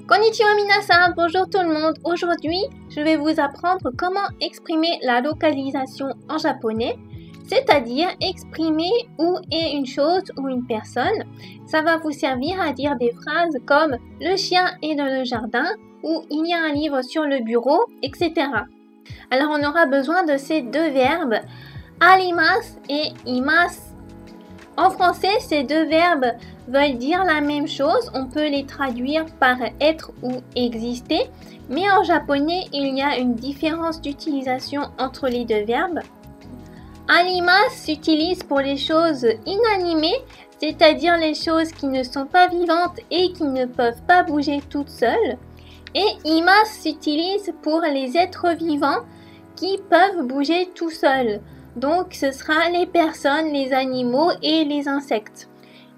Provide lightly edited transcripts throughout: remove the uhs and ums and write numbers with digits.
Konnichiwa minasan, bonjour tout le monde. Aujourd'hui, je vais vous apprendre comment exprimer la localisation en japonais, c'est-à-dire exprimer où est une chose ou une personne. Ça va vous servir à dire des phrases comme le chien est dans le jardin ou il y a un livre sur le bureau, etc. Alors on aura besoin de ces deux verbes, arimasu et imasu. En français, ces deux verbes veulent dire la même chose, on peut les traduire par être ou exister, mais en japonais, il y a une différence d'utilisation entre les deux verbes. Arimasu s'utilise pour les choses inanimées, c'est-à-dire les choses qui ne sont pas vivantes et qui ne peuvent pas bouger toutes seules. Et imasu s'utilise pour les êtres vivants qui peuvent bouger tout seuls. Donc, ce sera les personnes, les animaux et les insectes.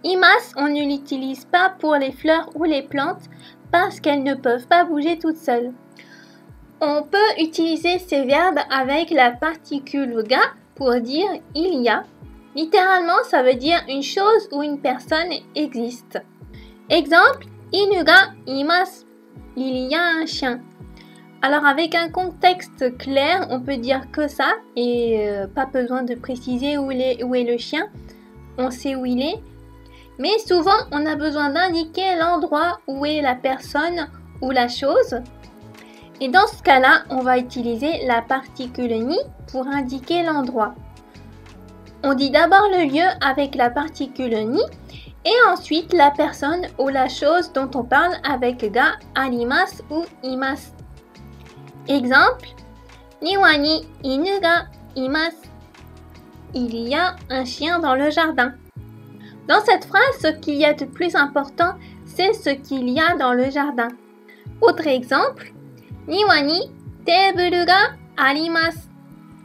Imasu, on ne l'utilise pas pour les fleurs ou les plantes parce qu'elles ne peuvent pas bouger toutes seules. On peut utiliser ces verbes avec la particule ga pour dire il y a. Littéralement, ça veut dire une chose ou une personne existe. Exemple, inu ga imasu. Il y a un chien. Alors avec un contexte clair, on peut dire que ça et pas besoin de préciser où est le chien. On sait où il est. Mais souvent, on a besoin d'indiquer l'endroit où est la personne ou la chose. Et dans ce cas-là, on va utiliser la particule ni pour indiquer l'endroit. On dit d'abord le lieu avec la particule ni et ensuite la personne ou la chose dont on parle avec ga, arimasu ou imasu. Exemple, niwa ni inu ga imasu. Il y a un chien dans le jardin. Dans cette phrase, ce qu'il y a de plus important, c'est ce qu'il y a dans le jardin. Autre exemple, niwa ni teburu ga arimasu.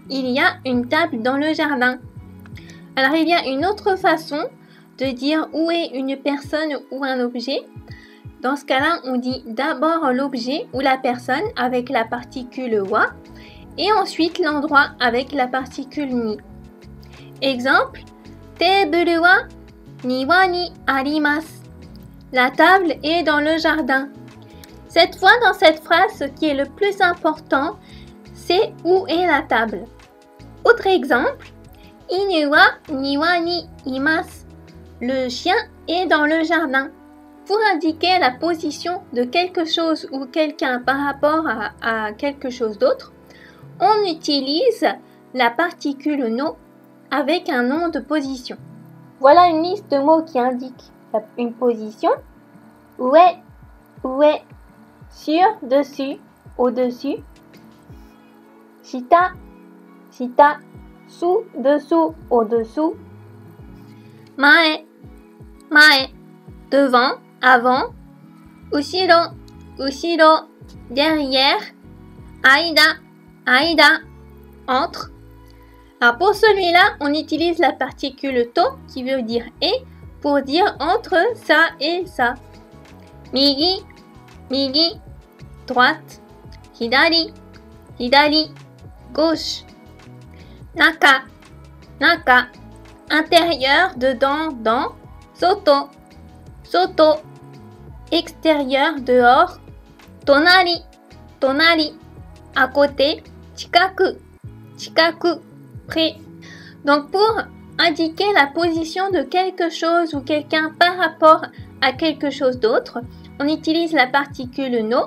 Il y a une table dans le jardin. Alors, il y a une autre façon de dire où est une personne ou un objet. Dans ce cas-là, on dit d'abord l'objet ou la personne avec la particule wa et ensuite l'endroit avec la particule ni. Exemple, teburu wa niwa ni arimasu. La table est dans le jardin. Cette fois, dans cette phrase, ce qui est le plus important, c'est où est la table. Autre exemple, inu wa niwa ni imasu. Le chien est dans le jardin. Pour indiquer la position de quelque chose ou quelqu'un par rapport à quelque chose d'autre, on utilise la particule no avec un nom de position. Voilà une liste de mots qui indiquent une position. Ue, sur, dessus, au-dessus. Shita, sous, dessous, au-dessous. Mae, devant, avant. Ushiro, derrière. Aida, entre. Alors pour celui-là, on utilise la particule to qui veut dire et pour dire entre ça et ça. Migi, droite. Hidari, gauche. Naka, intérieur, dedans, dans. Soto, extérieur, dehors. Tonari, à côté. Chikaku, près. Donc pour indiquer la position de quelque chose ou quelqu'un par rapport à quelque chose d'autre, on utilise la particule no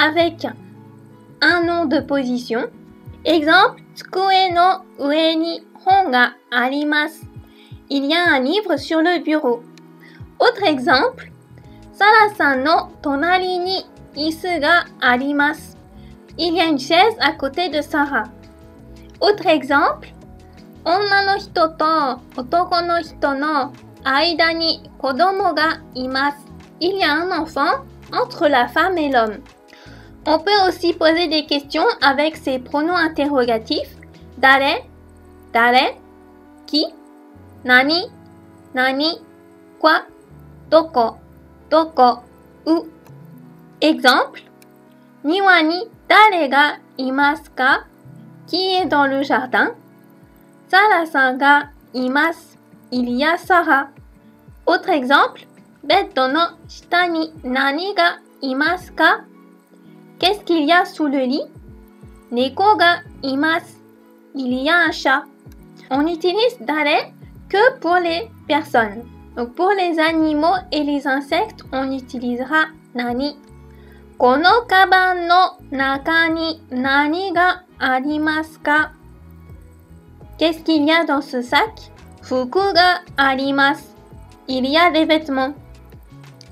avec un nom de position. Exemple, tsukue no ue ni hon ga arimasu. Il y a un livre sur le bureau. Autre exemple, Sara-san no tonari ni isu ga arimasu. Il y a une chaise à côté de Sarah. Autre exemple, onna no hito to otoko no hito no aida ni kodomo ga imasu. Il y a un enfant entre la femme et l'homme. On peut aussi poser des questions avec ces pronoms interrogatifs. Dare, qui, nani, quoi, doko, où. Exemple, niwa ni dare ga imasu ka? Qui est dans le jardin? Sara-san ga imasu. Il y a Sarah. Autre exemple, beddo no shita ni nani ga imasu ka? Qu'est-ce qu'il y a sous le lit? Neko ga imasu. Il y a un chat. On utilise dare que pour les personnes. Donc pour les animaux et les insectes, on utilisera nani. Kono kaban no naka ni nani ga arimasu ka? Qu'est-ce qu'il y a dans ce sac? Fuku ga arimasu. Il y a des vêtements.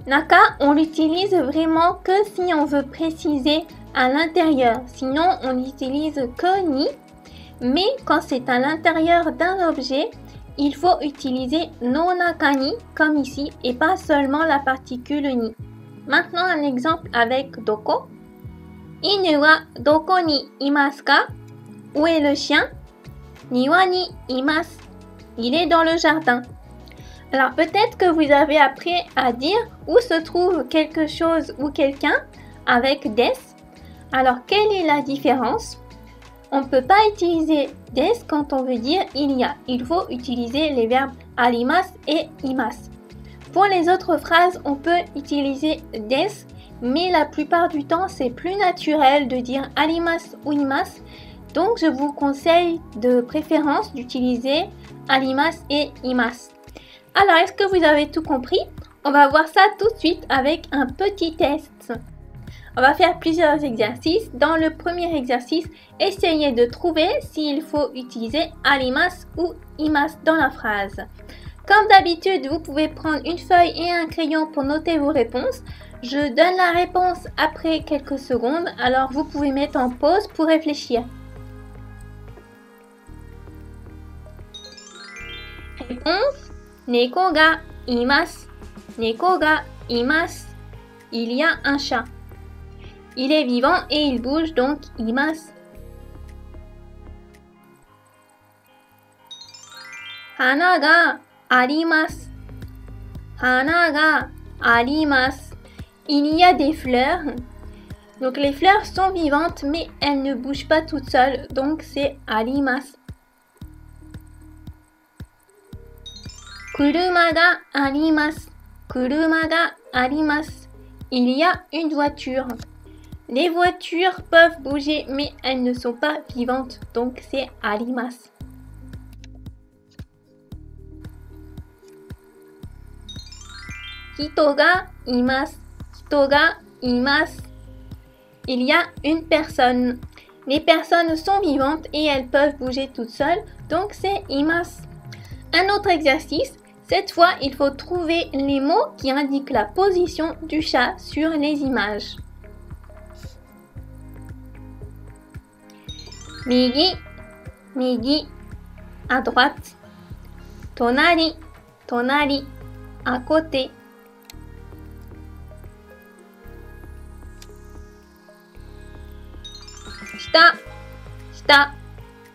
Naka, on l'utilise vraiment que si on veut préciser à l'intérieur. Sinon, on n'utilise que ni. Mais quand c'est à l'intérieur d'un objet, il faut utiliser no naka ni, comme ici, et pas seulement la particule ni. Maintenant, un exemple avec doko. Inu wa doko ni imasu ka? Où est le chien? Niwa ni imasu. Il est dans le jardin. Alors peut-être que vous avez appris à dire où se trouve quelque chose ou quelqu'un avec des. Alors quelle est la différence? On ne peut pas utiliser des quand on veut dire il y a. Il faut utiliser les verbes arimasu et imasu. Pour les autres phrases, on peut utiliser des, mais la plupart du temps, c'est plus naturel de dire arimasu ou imasu. Donc, je vous conseille de préférence d'utiliser arimasu et imasu. Alors, est-ce que vous avez tout compris? On va voir ça tout de suite avec un petit test. On va faire plusieurs exercices. Dans le premier exercice, essayez de trouver s'il faut utiliser arimasu ou imasu dans la phrase. Comme d'habitude, vous pouvez prendre une feuille et un crayon pour noter vos réponses. Je donne la réponse après quelques secondes, alors vous pouvez mettre en pause pour réfléchir. Réponse: Neko ga imasu. Neko ga imasu. Il y a un chat. Il est vivant et il bouge, donc imasu. Hana ga arimasu. Hana ga arimasu. Il y a des fleurs. Donc les fleurs sont vivantes, mais elles ne bougent pas toutes seules, donc c'est arimasu. Kuruma ga arimasu. Kuruma ga arimasu. Il y a une voiture. Les voitures peuvent bouger, mais elles ne sont pas vivantes, donc c'est arimasu. Hito ga imasu. Hito ga imasu. Il y a une personne. Les personnes sont vivantes et elles peuvent bouger toutes seules, donc c'est imasu. Un autre exercice. Cette fois, il faut trouver les mots qui indiquent la position du chat sur les images. Migi, migi, à droite. Tonari, tonari, à côté. Shita, shita,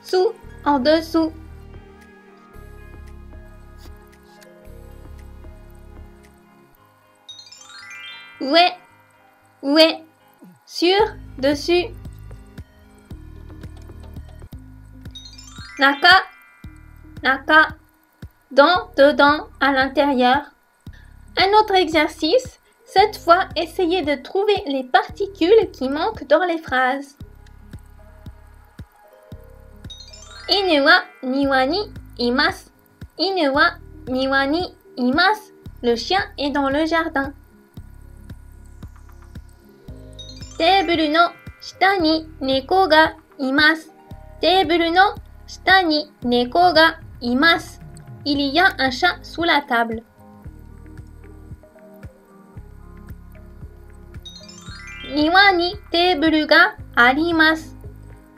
sous, en dessous. Oué, sur, dessus. Naka, naka, dans, dedans, à l'intérieur. Un autre exercice, cette fois, essayez de trouver les particules qui manquent dans les phrases. Inu wa niwa ni imasu. Inu wa niwa ni imasu. Le chien est dans le jardin. Téburu no shita ni neko ga imasu. Téburu no shita ni neko ga imasu. Il y a un chat sous la table. Niwa ni téburu ga arimasu.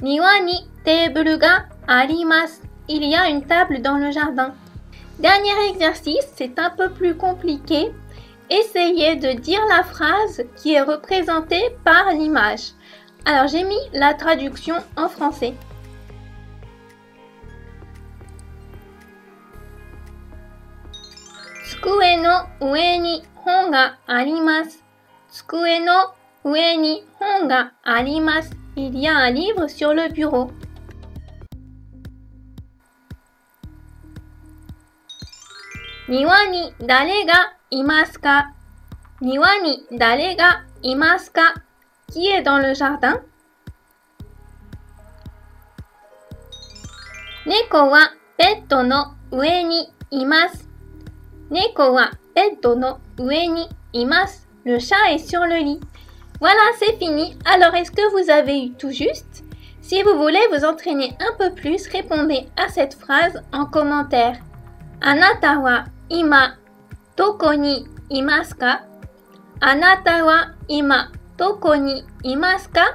Niwa ni téburu ga arimasu. Il y a une table dans le jardin. Dernier exercice, c'est un peu plus compliqué. Essayez de dire la phrase qui est représentée par l'image. Alors j'ai mis la traduction en français. Tsukue no ue ni hon ga arimasu. Tsukue no ue ni hon ga arimasu. Il y a un livre sur le bureau. Niwa ni dare ga imasu ka? Niwa ni dare ga imasu ka? Qui est dans le jardin? Neko wa beddo no ue ni imasu. Neko wa beddo no ue ni imasu. Le chat est sur le lit. Voilà, c'est fini. Alors, est-ce que vous avez eu tout juste? Si vous voulez vous entraîner un peu plus, répondez à cette phrase en commentaire. Anata wa ima doko ni imasu ka? Anata wa ima doko ni imasu ka?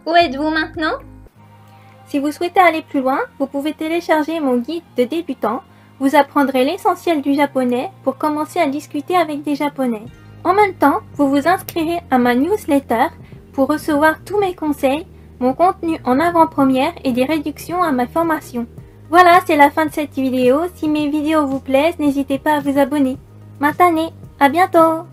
Où êtes-vous maintenant? Si vous souhaitez aller plus loin, vous pouvez télécharger mon guide de débutant. Vous apprendrez l'essentiel du japonais pour commencer à discuter avec des japonais. En même temps, vous vous inscrirez à ma newsletter pour recevoir tous mes conseils, mon contenu en avant-première et des réductions à ma formation. Voilà, c'est la fin de cette vidéo. Si mes vidéos vous plaisent, n'hésitez pas à vous abonner. Matane, à bientôt!